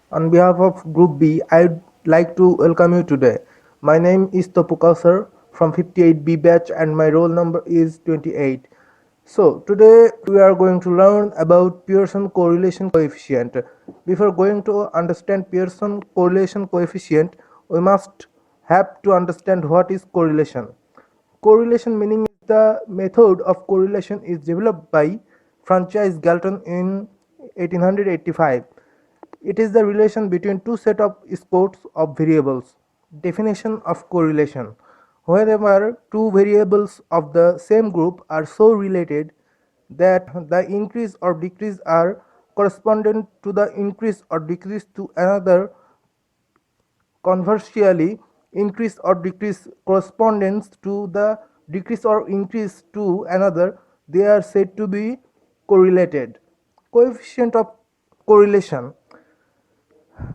On behalf of Group B, I'd like to welcome you today. My name is Topukasar from 58B batch and my roll number is 28. So, today we are going to learn about Pearson correlation coefficient. Before going to understand Pearson correlation coefficient, we must have to understand what is correlation. Correlation meaning is the method of correlation is developed by Francis Galton in 1885. It is the relation between two set of scores of variables. Definition of correlation. Whenever two variables of the same group are so related that the increase or decrease are correspondent to the increase or decrease to another. Conversely, increase or decrease corresponds to the decrease or increase to another. They are said to be correlated. Coefficient of correlation.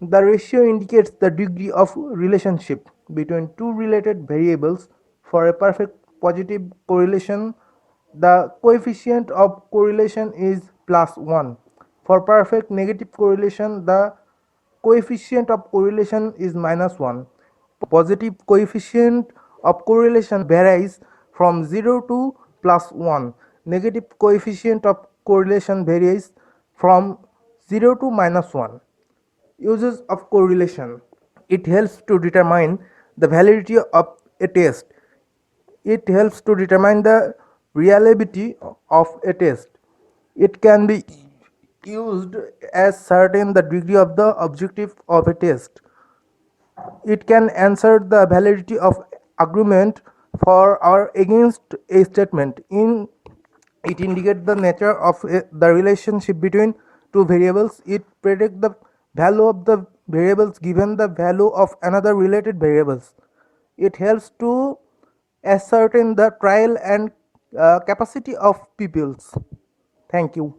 The ratio indicates the degree of relationship between two related variables. For a perfect positive correlation, the coefficient of correlation is +1. For perfect negative correlation, the coefficient of correlation is -1. Positive coefficient of correlation varies from 0 to +1. Negative coefficient of correlation varies from 0 to -1. Uses of correlation. It helps to determine the validity of a test. It helps to determine the reliability of a test. It can be used as certain the degree of the objective of a test. It can answer the validity of argument for or against a statement. In it indicates the nature of the relationship between two variables. It predicts the value of the variables given the value of another related variables. It helps to ascertain the trial and capacity of peoples. Thank you.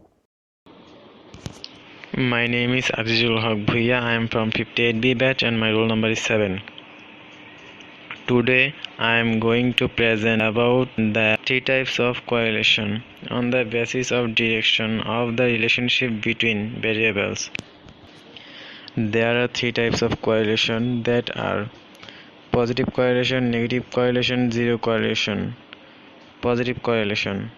My name is Azizul Haq Bhuiya. I am from 58B batch and my roll number is 7. Today I am going to present about the three types of correlation on the basis of direction of the relationship between variables. There are three types of correlation that are positive correlation, negative correlation, zero correlation. Positive correlation.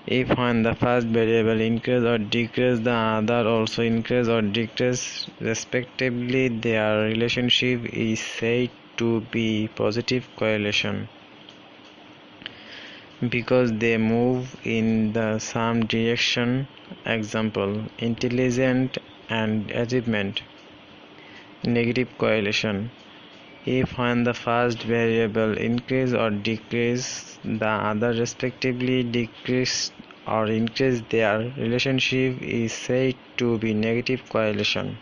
If when the first variable increase or decrease, the other also increase or decrease respectively, their relationship is said to be positive correlation because they move in the same direction. Example: intelligence and achievement. Negative correlation. If when the first variable increase or decrease, the other respectively decrease or increase, their relationship is said to be negative correlation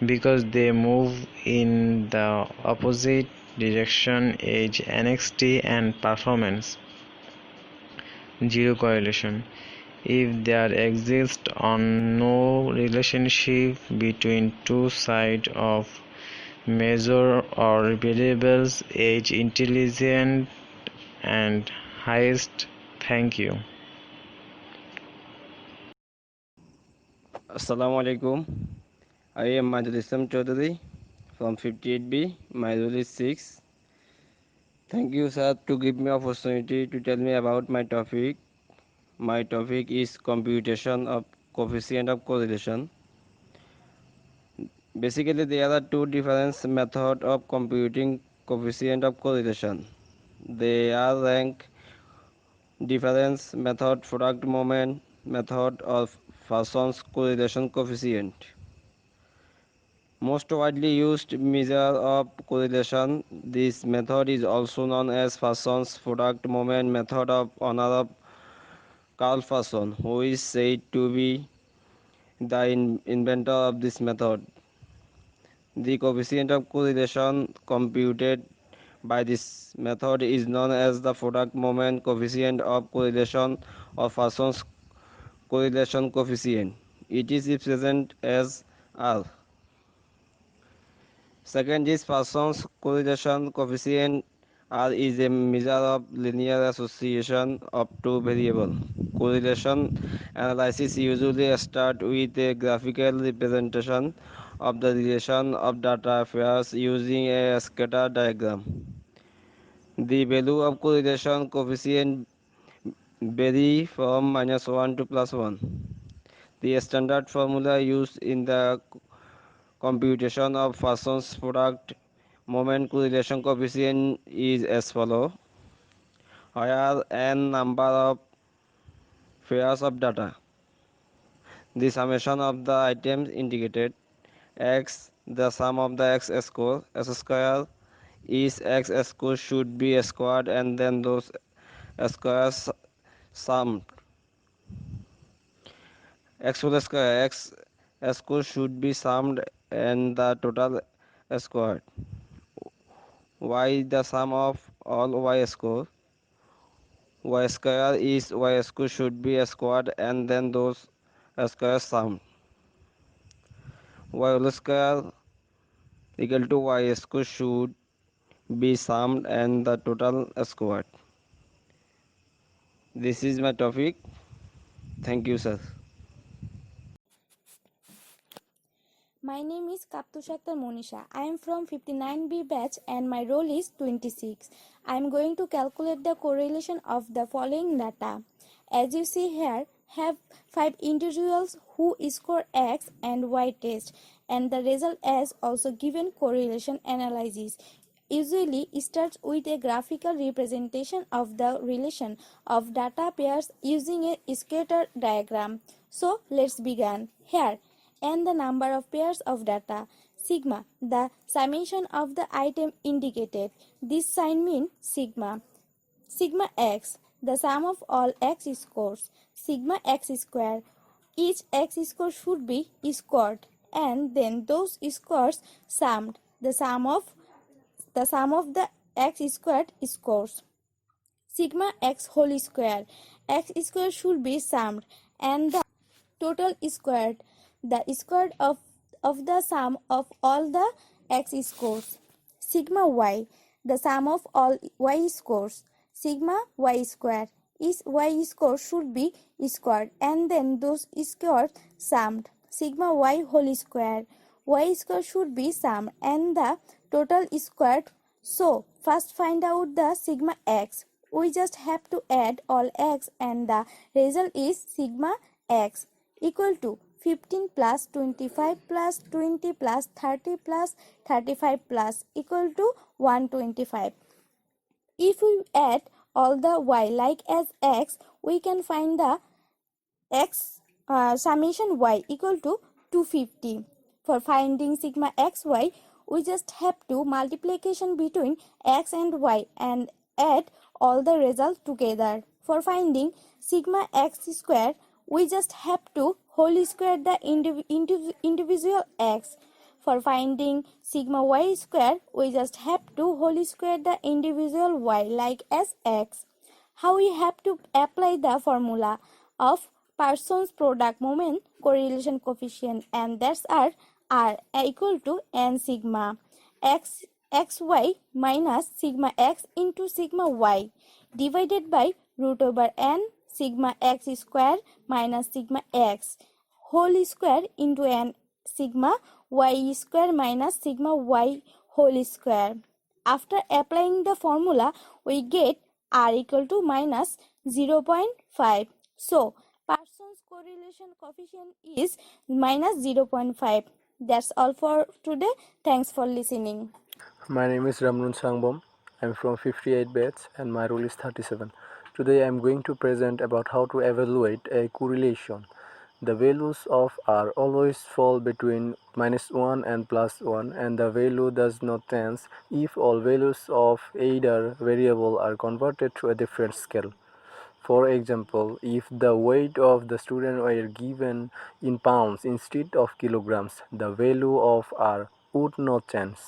because they move in the opposite direction. Age, NXT and performance. Zero correlation. If there exists no relationship between two sides of measure or variables, age, intelligence and highest. Thank you. Assalamu alaikum. I am Majid Islam Chaudhary from 58B. My role is 6. Thank you, sir, to give me opportunity to tell me about my topic. My topic is computation of coefficient of correlation. Basically, there are two different methods of computing coefficient of correlation. They are rank difference method, product moment method, of Poisson's correlation coefficient. Most widely used measure of correlation, this method is also known as Poisson's product moment method of honor of Carl Poisson, who is said to be the inventor of this method. The coefficient of correlation computed by this method is known as the product moment coefficient of correlation or Poisson's correlation coefficient. It is represented as R. Second is Poisson's correlation coefficient. R is a measure of linear association of two variables. Correlation analysis usually start with a graphical representation of the relation of data pairs using a scatter diagram. The value of correlation coefficient vary from -1 to +1. The standard formula used in the computation of Poisson's product moment correlation coefficient is as follows, where n number of pairs of data, the summation of the items indicated, x, the sum of the x score, s square is x score should be squared and then those squares summed. X whole square x score should be summed and the total squared. Y the sum of all y score. Y square is y score should be squared and then those squares summed. Y whole square equal to y score should be summed and the total squared. This is my topic. Thank you, sir. My name is Kaptushaktar Monisha. I am from 59B batch and my role is 26. I am going to calculate the correlation of the following data. As you see here, have 5 individuals who score X and Y test and the result as also given correlation analysis. Usually starts with a graphical representation of the relation of data pairs using a scatter diagram. So let's begin. Here and the number of pairs of data. Sigma, the summation of the item indicated. This sign means sigma. Sigma x, the sum of all x scores. Sigma x square. Each x score should be scored and then those scores summed. The sum of the x squared scores. Sigma x whole square. X square should be summed and the total squared, the square of the sum of all the x scores. Sigma y, the sum of all y scores. Sigma y square is y score should be squared and then those scores summed. Sigma y whole square, y square should be summed and the total squared. So first find out the sigma x. We just have to add all x and the result is sigma x equal to 15 plus 25 plus 20 plus 30 plus 35 plus equal to 125. If we add all the y like as x, we can find the x summation y equal to 250. For finding sigma xy, we just have to multiplication between x and y and add all the results together. For finding sigma x square, we just have to whole square the individual x. For finding sigma y square, we just have to whole square the individual y like as x. How we have to apply the formula of Poisson's product moment correlation coefficient, and that's R equal to n sigma x xy minus sigma x into sigma y divided by root over n sigma x square minus sigma x whole square into n sigma y square minus sigma y whole square. After applying the formula, we get r equal to minus 0.5. So, Poisson's correlation coefficient is minus 0.5. That's all for today. Thanks for listening. My name is Ramrun Sangbom. I'm from 58 batch and my role is 37. Today I'm going to present about how to evaluate a correlation. The values of R always fall between -1 and +1 and the value does not change if all values of either variable are converted to a different scale. For example, if the weight of the student were given in pounds instead of kilograms, the value of R would not change.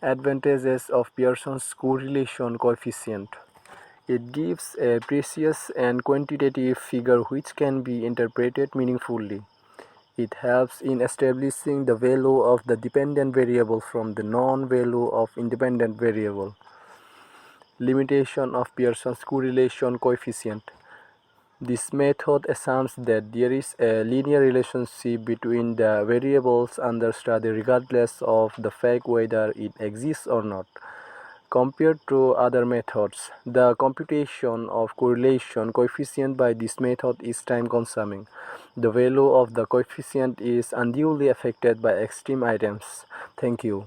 Advantages of Pearson's correlation coefficient. It gives a precise and quantitative figure which can be interpreted meaningfully. It helps in establishing the value of the dependent variable from the known value of independent variable. limitation of Pearson's correlation coefficient. This method assumes that there is a linear relationship between the variables under study regardless of the fact whether it exists or not. Compared to other methods, the computation of correlation coefficient by this method is time-consuming. The value of the coefficient is unduly affected by extreme items. Thank you.